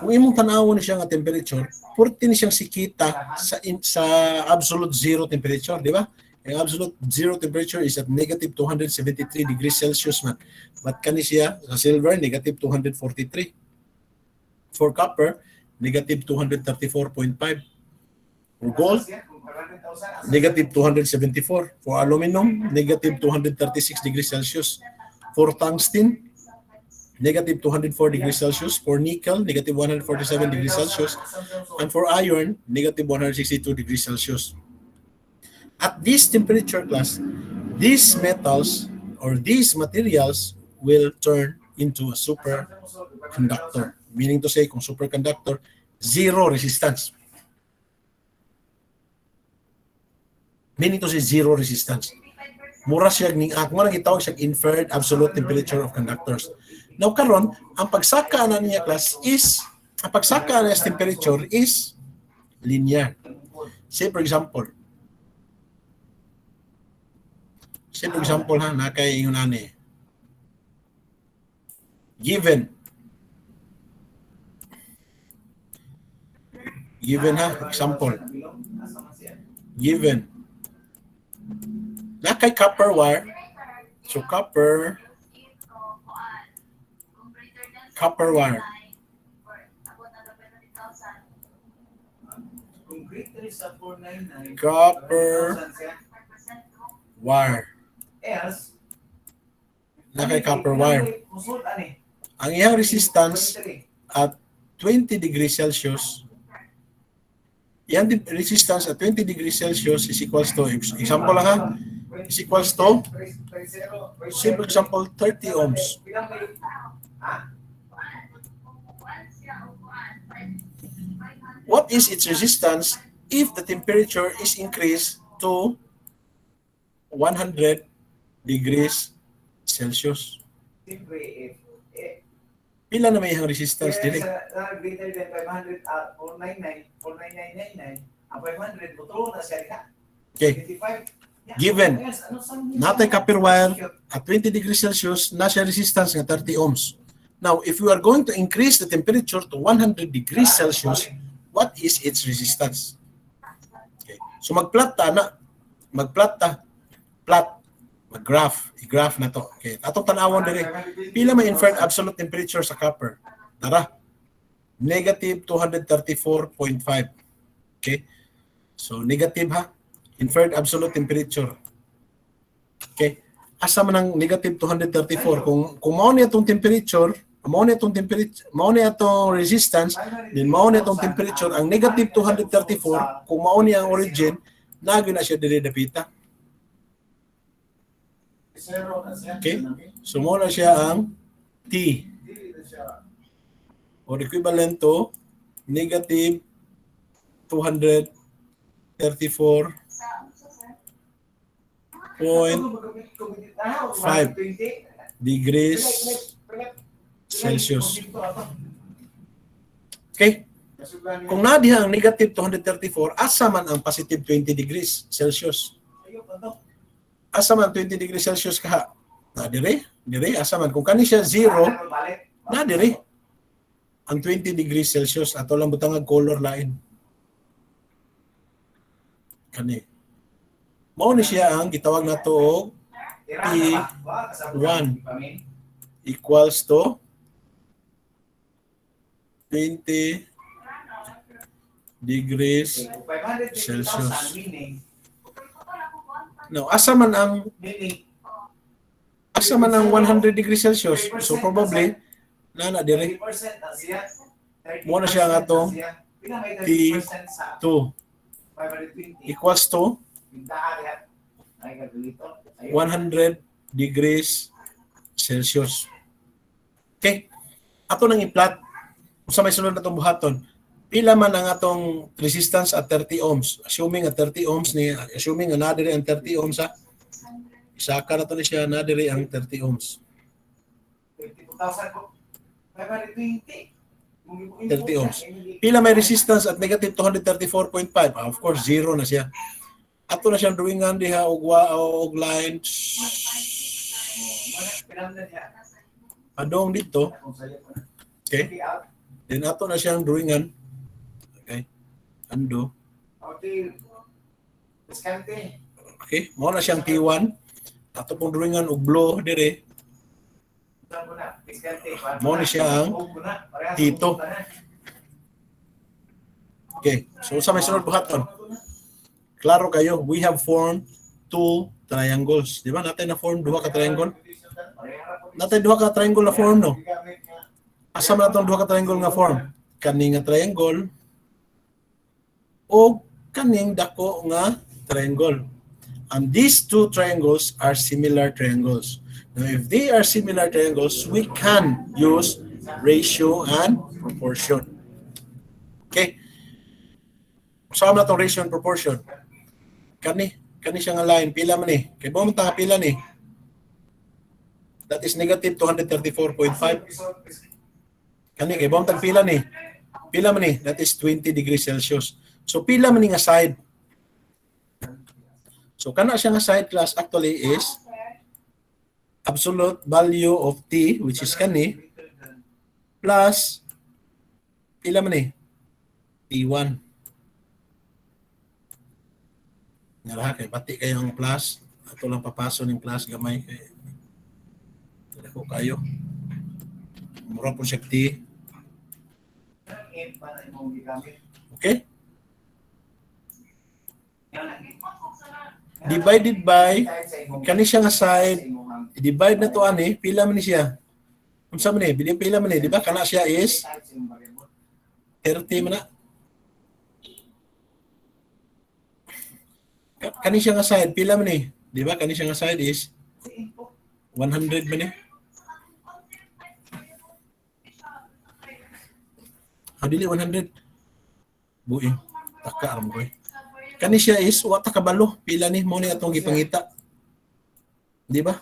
Kung imong tanawon na siya nga temperature, purti ni siyang sikita sa absolute zero temperature, di ba? Ang absolute zero temperature is at negative 273 degrees Celsius man. But kani siya sa silver, negative 243. For copper, negative 234.5. For gold, negative 274. For aluminum, negative 236 degrees Celsius. For tungsten, negative 204 degrees Celsius. For nickel, negative 147 degrees Celsius. And for iron, negative 162 degrees Celsius. At this temperature class, these metals or these materials will turn into a superconductor. Meaning to say, kung superconductor, zero resistance. Meaning to say, zero resistance. Mura siya, kung ano gitawag siya, inferred absolute temperature of conductors. Now, karon, ang pagsaka na niya class is, ang pagsaka na niya temperature is linear. Say, for example, ha, nakay yung nani. Given ha, example. Given. kay copper wire. So copper wire. Kung greater sa 499, Copper 1,000 siya. wire. Else, Na kay copper wire. Musod, ani. Ang iyang resistance 23. at 20 degrees Celsius, yan resistance at 20 degrees Celsius is equals to, example lang ha, is equals to, simple example, 30 ohms. What is its resistance if the temperature is increased to 100 degrees Celsius? Siyempre, Pila na may iyang resistance dili? greater than 500, 499, ang 500, butro na siya ka. Okay. 25. Given, Ano natay copper wire at 20 degrees Celsius, na siya resistance nga 30 ohms. Now, if we are going to increase the temperature to 100 degrees Celsius, what is its resistance? Okay. So mag-plot mag-graph, i-graph na to. Okay. Atong tanawon diri, pila may inferred absolute temperature sa copper? Tara. Negative 234.5. Okay. So negative ha. Inferred absolute temperature. Okay. Asa man ang negative 234? Kung mao ni atong temperature, mao ni atong resistance, then mao ni atong temperature, ang negative 234, kung mao ni ang origin, nagyo na siya dili dapita. Okay? So mao na siya ang T, or equivalent to negative 234.5 degrees Celsius. Okay? Kung nadiha ang negative 234, asa man ang positive 20 degrees Celsius? Asa man 20 degrees Celsius kaha? Nadiri? Diri? Asa man? Kung kani siya 0, nadiri. Ang 20 degrees Celsius, ato lang butang color line. Kani. Mao ni siya ang gitawag nato og P1 equals to 20 degrees Celsius. No, asa man ang 100 degrees Celsius? So probably na dire. Mo na siya nga atong T2 equals to 100 degrees Celsius. Okay? Ato nang i-plot sa may sunod na itong buhaton. Pila man ang atong resistance at 30 ohms. Assuming at 30 ohms ni, assuming na nadiri ang 30 ohms ha. Isaka na to ni siya, nadiri ang 30 ohms. 30 ohms. Pila may resistance at negative 234.5? Of course, zero na siya. Ato na siyang drawingan diha og line. Padong dito. Okay. Then ato na siyang drawingan. Okay. Ando. Okay. Mao na siyang T1. Ato pong drawingan og blow dire. Mao na siya ang T2. Okay. So sa may sunod buhaton. Klaro kayo, we have formed two triangles. Di ba? Natin na-form duha ka triangle. Natin duha ka triangle na form, no? Asa man natong duha ka triangle nga form? Kaning nga triangle o kaning dako nga triangle. And these two triangles are similar triangles. Now, if they are similar triangles, we can use ratio and proportion. Okay? Saan na itong ratio and proportion? Kani siya nga line, pila man eh. Kaya mo nga pila ni. That is negative 234.5. Kani, kaya mo pila ni. Pila man eh, that is 20 degrees Celsius. So pila man nga side. So kana siya nga side class actually is absolute value of T, which is kani, plus pila man eh, T1. Naraha kay pati kayong plus Ato lang papaso ng class gamay kay ko kayo. Mura po siya T. Okay? Divided by kani siya nga side, divide na to ani, pila man ni siya. Unsa man ni? Pila man ni, di ba? Kana siya is 30 man na. Kani siya nga side, pila man ni? Di ba? Kani siya nga side is 100 man ni. Dili 100. Buing. Taka aram ko. Kani siya is wa ta kabalo, pila ni mo ni atong gipangita. Di ba?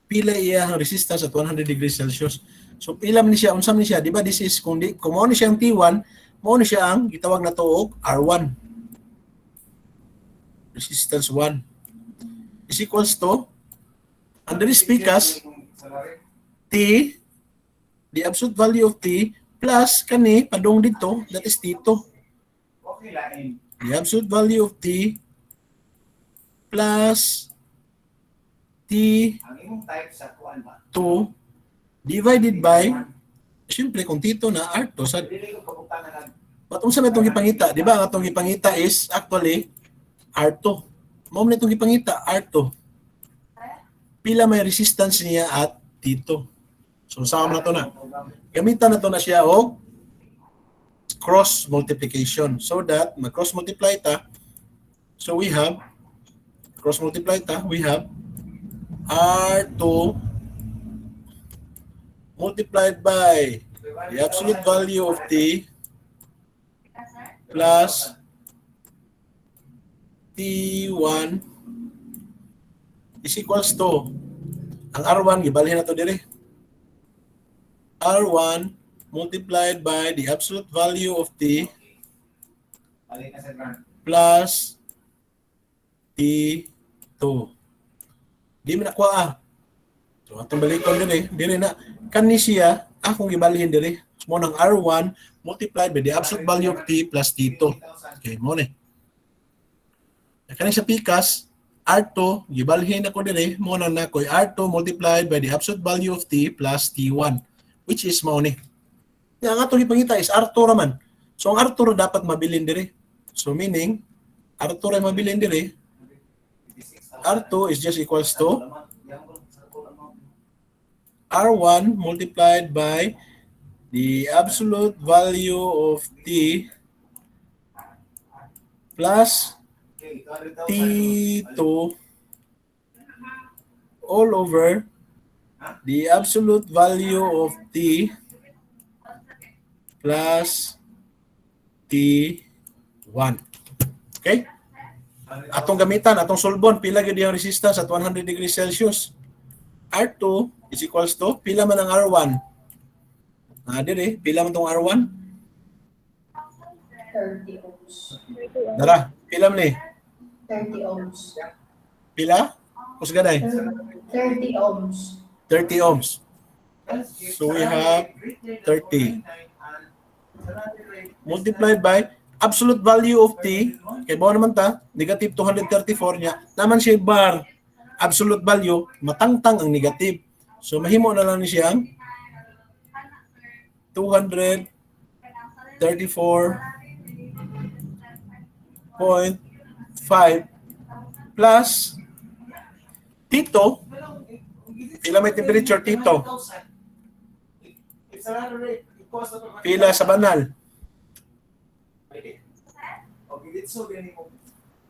Pila iya ang resistance at 100 degrees Celsius. So pila man ni siya, unsa man ni siya, di ba? This is kung mo ni siya ang T1, mo ni siya ang gitawag na to og R1. Resistance 1 is equals to under this because T, the absolute value of T plus kani padung dito, that is T2. Okay lain. The absolute value of T plus T Ang imong type sa kuan ba? 2 divided by, siyempre kung T2 na R2 sa Dili ko pabutangan ang but unsa man itong gipangita, di ba? Ang atong gipangita is actually R2. Mao man itong gipangita R2. Pila may resistance niya at T2. So sama na to na. Gamitan na to na siya og cross multiplication so that mag-cross multiply ta. So we have cross multiply ta, we have R2 multiplied by the absolute value of T plus T1 is equals to ang R1 gibalhin na to dire. R1 multiplied by the absolute value of T alin na sa grant. plus T2. Di mo nakuha ah. So atong balikon dire na kani siya akong gibalhin dire. Mo nang R1 multiplied by the absolute value of T plus T2. Okay, mo ni. Kani sa pikas R2 gibalhin ako dire mo nang nakoy R2 multiplied by the absolute value of T plus T1 which is mo ni. Ang atong ipangita is R2 raman. So ang R2 dapat mabilin dire. So meaning R2 ray mabilin dire. R2 is just equals to R1 multiplied by the absolute value of T plus T2 all over the absolute value of T plus T1. Okay? Atong gamitan, atong solbon, pila gyud yung resistance at 100 degrees Celsius. R2 is equals to, pila man ang R1? Dire, pila man tong R1? 30 ohms. Dara, pila man 30 ohms. Pila? Kusgaday? 30 ohms. 30 ohms. So we have 30 multiplied by absolute value of T. Kaya bawa naman ta, negative 234 niya. Naman siya bar. Absolute value, matangtang ang negative. So mahimo na lang ni siyang 234.5 plus Tito. Pila may temperature Tito? Pila sa banal?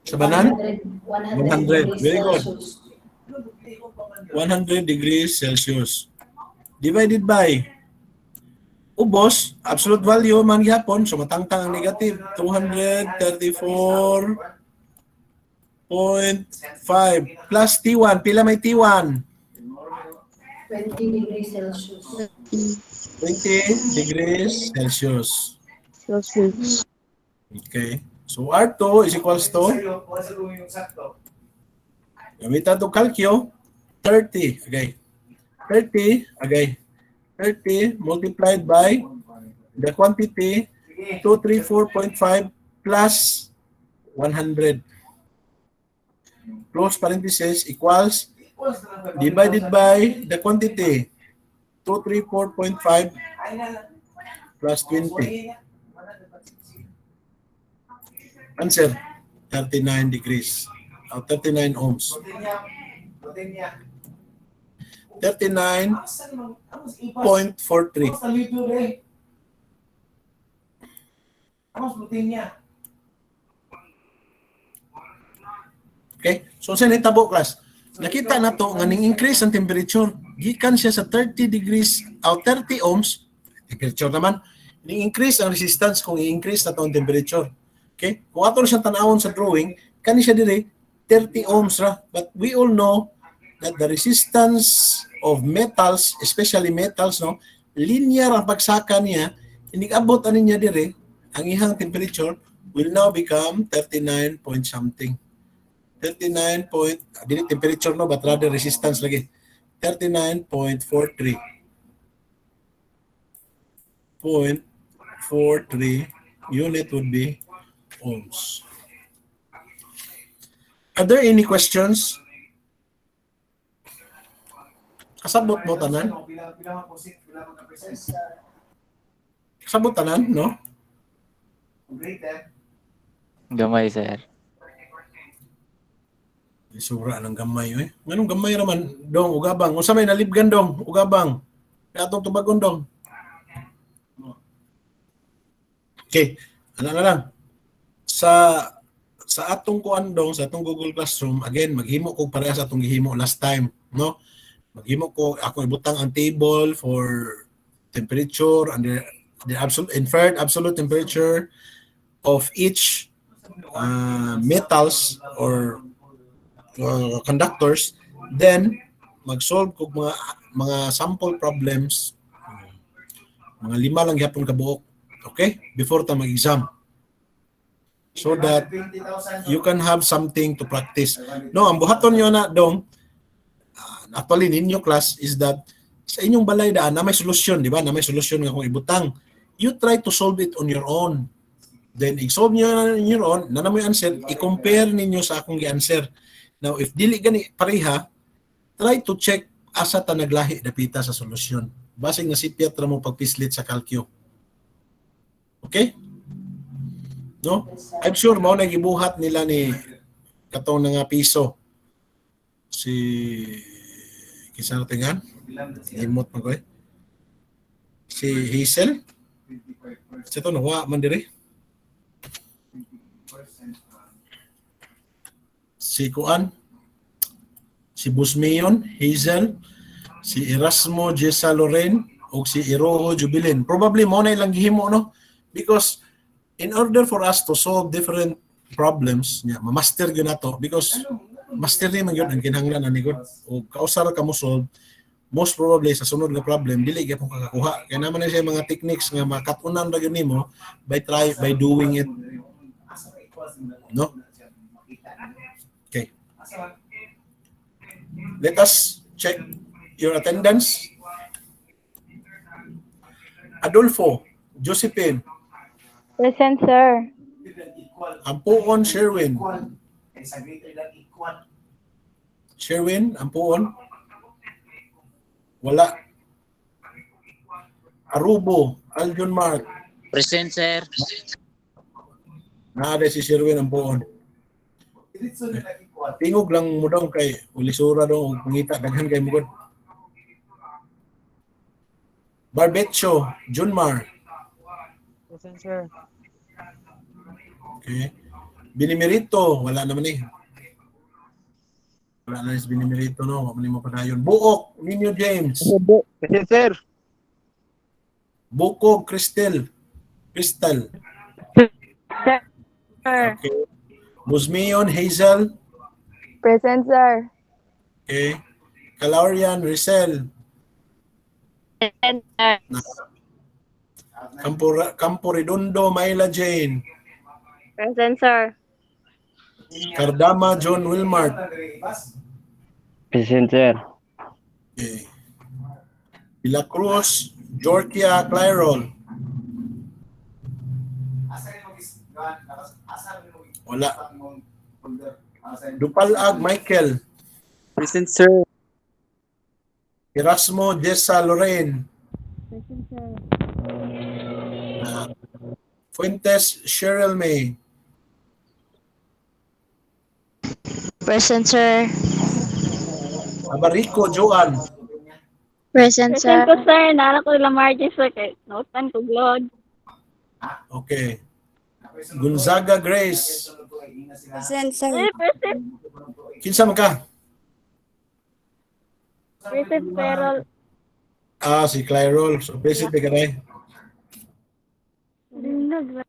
Sa banal? 100. Very good. 100 degrees Celsius. Divided by ubos, absolute value man gihapon, so matangtang ang negative, 234.5 plus T1. Pila may T1? 20 degrees Celsius. 20 degrees Celsius. Celsius. Okay. So R2 is equals to, gamitan itong calcio, 30. Okay. 30, okay. 30 multiplied by the quantity, 234.5 plus 100. close parenthesis, equals Equals na lang. divided by the quantity. 234.5 Ay na. plus 20. So, Answer, 39 degrees. 39 ohms. Protein niya. Protein niya. 39.43. Asan naman? Amos ipas. Amos talito rin. Amos protein niya. Okay? So, sa nitabo, class, nakita na to nga ning-increase ang temperature. Gikan siya sa 30 degrees, 30 ohms, temperature naman, ning-increase ang resistance kung i-increase na to ang temperature. Okay? Kung ato na siyang tanawon sa drawing, kani siya dire 30 ohms ra. But we all know that the resistance of metals, especially metals, no, linear ang pagsaka niya, inig-abot ani niya dire, ang ihang temperature will now become 39 point something. 39 point, dili temperature no, but rather resistance lagi. 39.43. 0.43 unit would be ohms. Are there any questions? Kasabot mo tanan? Bilang ang percent, bilang ang percent. Kasabot tanan, no? Great, eh? Gamay, sir. Isura ng gamay, eh. Nganong gamay raman, dong, ugabang. Unsa may nalibgan, dong, ugabang. Kaya atong tubagon, dong. Okay, ano na lang. Sa atong kuan, dong, sa atong Google Classroom, again, maghimo ko pareha sa atong gihimo last time, no? Maghimo ko, ako ibutang ang table for temperature and the absolute, inferred absolute temperature of each metals or conductors, then mag-solve ko mga sample problems, mga 5 lang gyapon ka buok, okay, before ta mag-exam, so that you can have something to practice. No, ang buhaton nyo na, dong, actually ninyo class, is that sa inyong balay daan na may solusyon, di ba, na may solusyon nga kung ibutang, you try to solve it on your own, then i-solve nyo na on your own, na mo yung answer, i-compare ninyo sa akong i-answer. Now, if dili gani pareha, try to check asa ta naglahi dapita sa solusyon. Basig nga sipyat ra mo pagpislit sa calcio. Okay? No? I'm sure mao na gibuhat nila ni katong nga piso. Si kisang tingan? Imot man ko eh. Si Hazel? Sa to nawa man dire. Si Kuan, si Busmeon, Hazel, si Erasmo Jessa Loren, o si Iroho Jubilin. Probably mo na ilang gihimo, no? Because in order for us to solve different problems, ma-master yun na to. Because master naman yun ang kinahanglan na nigod. O kausar ka mo solve, most probably sa sunod na problem, dili ka pong kakakuha. Kaya naman na siya mga techniques nga makatunan na yun nimo by doing it. No? Okay. Let us check your attendance. Adolfo, Josephine, Present, sir. Ampuon, Sherwin. Sherwin, Ampuon. Wala. Arubo, Aljon Mark. Present, sir. Naada si Sherwin, Ampuon. Tingog lang mo daw kay ulisura daw og pangita daghan kay mugod. Barbecho, Junmar. Present, sir. Okay. Binimerito, wala naman eh. Wala na si Binimerito, no? Wala mo padayon. Buok, Ninyo James. Present, sir. Bukog, Crystal. Sir. Okay. Busmeon, Hazel. Present, sir. Okay. Calorian, Rizal. Present, sir. Campo Redondo, Mayla Jane. Present, sir. Cardama, John Wilmart. Present, sir. Okay. Villa Cruz, Georgia Clairol. Wala. Dupalag Michael. Present, sir. Erasmo Jessa Lorraine. Fuentes Cheryl May. Present, sir. Abarico Joan. Present, Present ko, sir. Naalala ko lang margin, sir. Kaya nautan ko, Lord. Okay. Gonzaga Grace. Present, sir. Present. Kinsa man ka? Present, pero Si Clyrol. So, present ka na linog.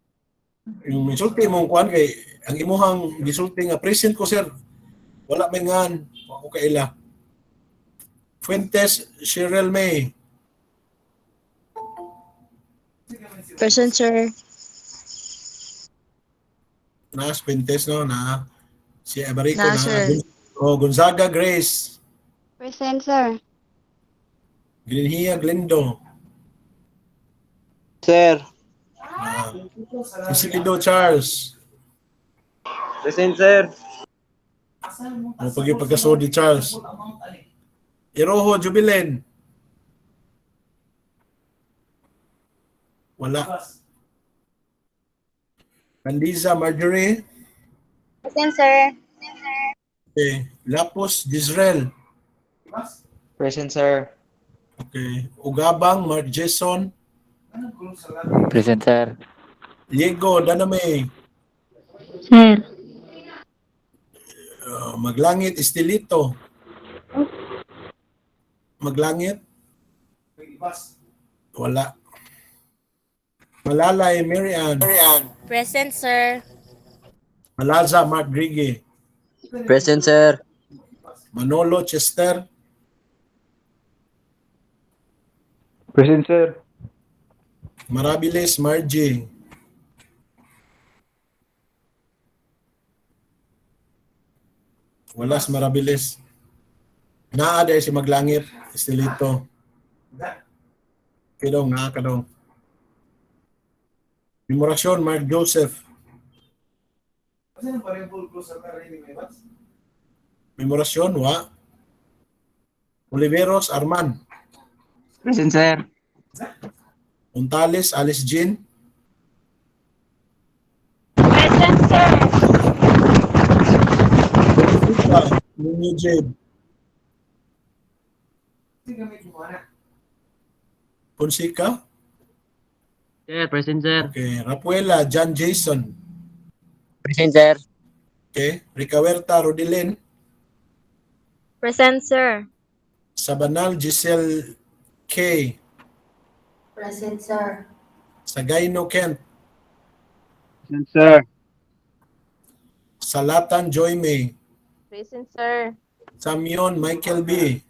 Yung misulti mong kuan kay ang imuhang gisulti nga present ko sir. Wala may ngan. Ako kaila. Fuentes Cheryl May. Present, sir. Fuentes no na si Abarico Na, na. sir. Gonzaga Grace. Present, sir. Grinhia Glendo. Sir. Isilido Charles. Present, sir. Pagkasod ni Charles. Iroho Jubilen. Wala. Candiza Marjorie. Present, sir. Okay. Lapos Disrael. Present, sir. Okay. Ugabang Mark Jason. Present, sir. Diego Daname. Sir. Maglangit Estelito. Maglangit. Wala. Malalay Marian. Present, sir. Malaza Mark Grigi. Present, sir. Manolo Chester. Present, sir. Marabiles Margie. Wala si Marabiles. Naa dahil si Maglangit. Estelito. Kadong, nga kadong. Memorasyon Mark Joseph. Memorasyon wa. Oliveros Arman. Present, sir. Untales Alice Jean. Present, sir. Ninyo Jade. Ponsica. Sir, present, sir. Okay. Rapuela John Jason. Present, sir. Okay. Ricawerta Rodilin. Present, sir. Sabanal Giselle K. Present, sir. Sagayno Kent. Present, sir. Salatan Joy May. Present, sir. Samyon Michael B.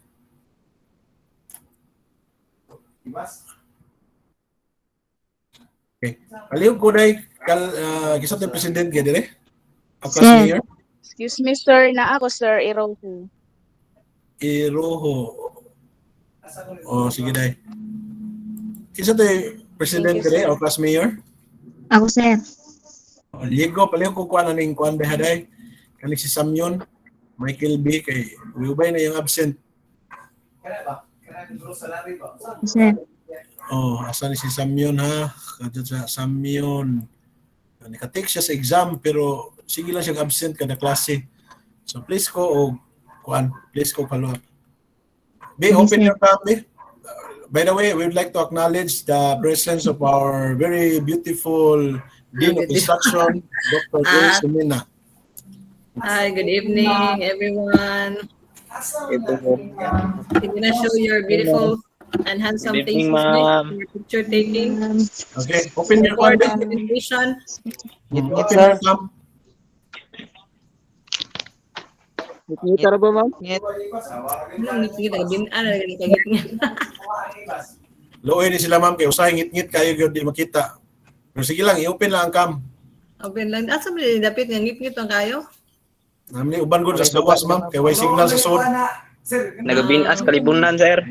Okay. Aliw ko na kisat ng president ka dire? Akas Sir. mayor? Excuse me, sir. Na ako, sir. Iroho. Iroho. Sige dai. Kisat ng president Thank you, dire? sir. Akas mayor? Ako, sir. Ligo, paliw ko kuha na ning kuhan behaday. Kani si Samyon, Michael B. Kay Uyubay na yung absent. Sir. Asa ni si Samyon ha? Kadto sa Samyon. Nakatik siya sa exam pero sige lang siya absent kada klase. So please ko o kuan, please ko follow up. Be open your cam, be. By the way, we would like to acknowledge the presence of our very beautiful Dean of Instruction, Dr. Grace Semena. Hi, good evening, everyone. Can you show your beautiful and handsome Good evening, faces ma'am. for your picture taking? Okay, open your For cam, the be. presentation. Open your cam. Ngita ba, ma'am? Ano lagi kagit niya? Luoy ni sila ma'am kay usahay ngit-ngit kayo gyud di makita. Pero sige lang, i-open lang ang cam. Open lang. Asa mo dapit nga ngit-ngit ang kayo? Namni uban gud sa gawas ma'am kay way signal sa sud. Nagabinas kalibunan, sir.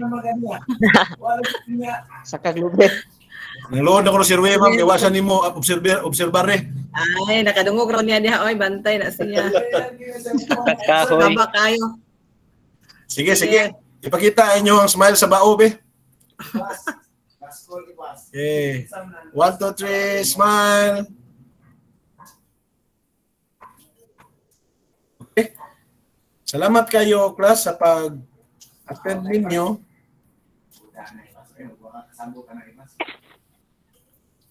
Sa kaglubet. Nang load ako sa survey ma'am kay wasa nimo obserbare. Ay, nakadungog raw niya diha. Oy, bantay na siya. Kahoy. Haba kayo. Sige, sige. Ipakita inyo ang smile sa bao, be. Last call, iwas. Okay. 1, 2, 3, smile. Okay. Salamat kayo, class, sa pag-attend ninyo.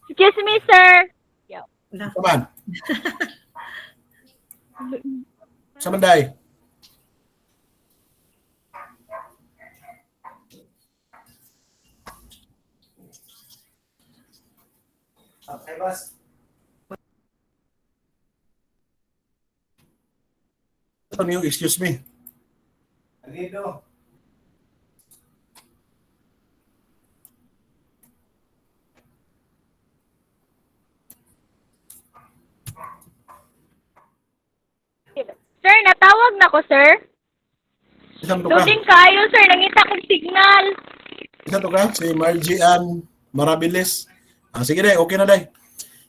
Excuse me, sir. Come on. Sa Manday. Okay, boss. Ano yung excuse me? Alido. Sir, natawag na ko, sir. Isang to ka? Loading kayo, sir. Nangita kong signal. Isang to ka? Si Margie Ann Marabiles. Sige day, okay na day.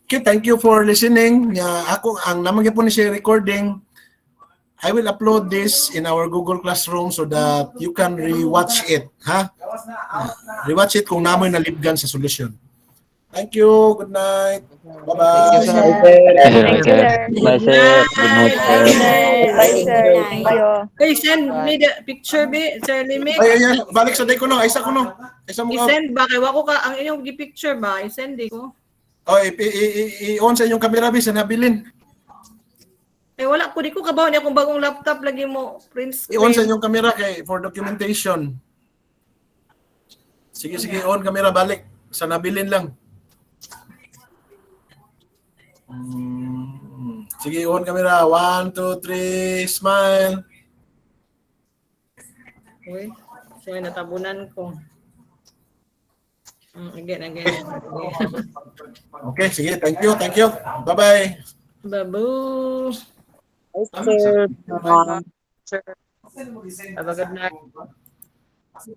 Okay, thank you for listening. Ako, ang namang po ni siya recording, I will upload this in our Google Classroom so that you can rewatch it. Ha? Gawas na, out na. Rewatch it kung namoy nalibgan sa solution. Thank you. Good night. Bye-bye. Thank you, sir. Bye, sir. Good night, sir. Bye, sir. Thank you. Hey, send me the picture, be. Sir Limit. Ay, balik sa day ko no. Isa ko no. Isa mo ka. I-send ba? Kaya wako ka, ang inyong picture ba? I-send ko. Oh, i-on sa inyong camera, bis, na nabilin. Eh, wala ko. Di ko kabaw niya kung bagong laptop lagi mo. Print screen. I-on sa inyong camera kay for documentation. Sige, sige, on camera, balik. Sa nabilin lang. Sige, on camera. 1, 2, 3, smile. Uy, sorry, natabunan ko. Again. Okay, sige, thank you. Bye-bye. Babu. Sir. Sir. Send mo design. Have a good night. Kasi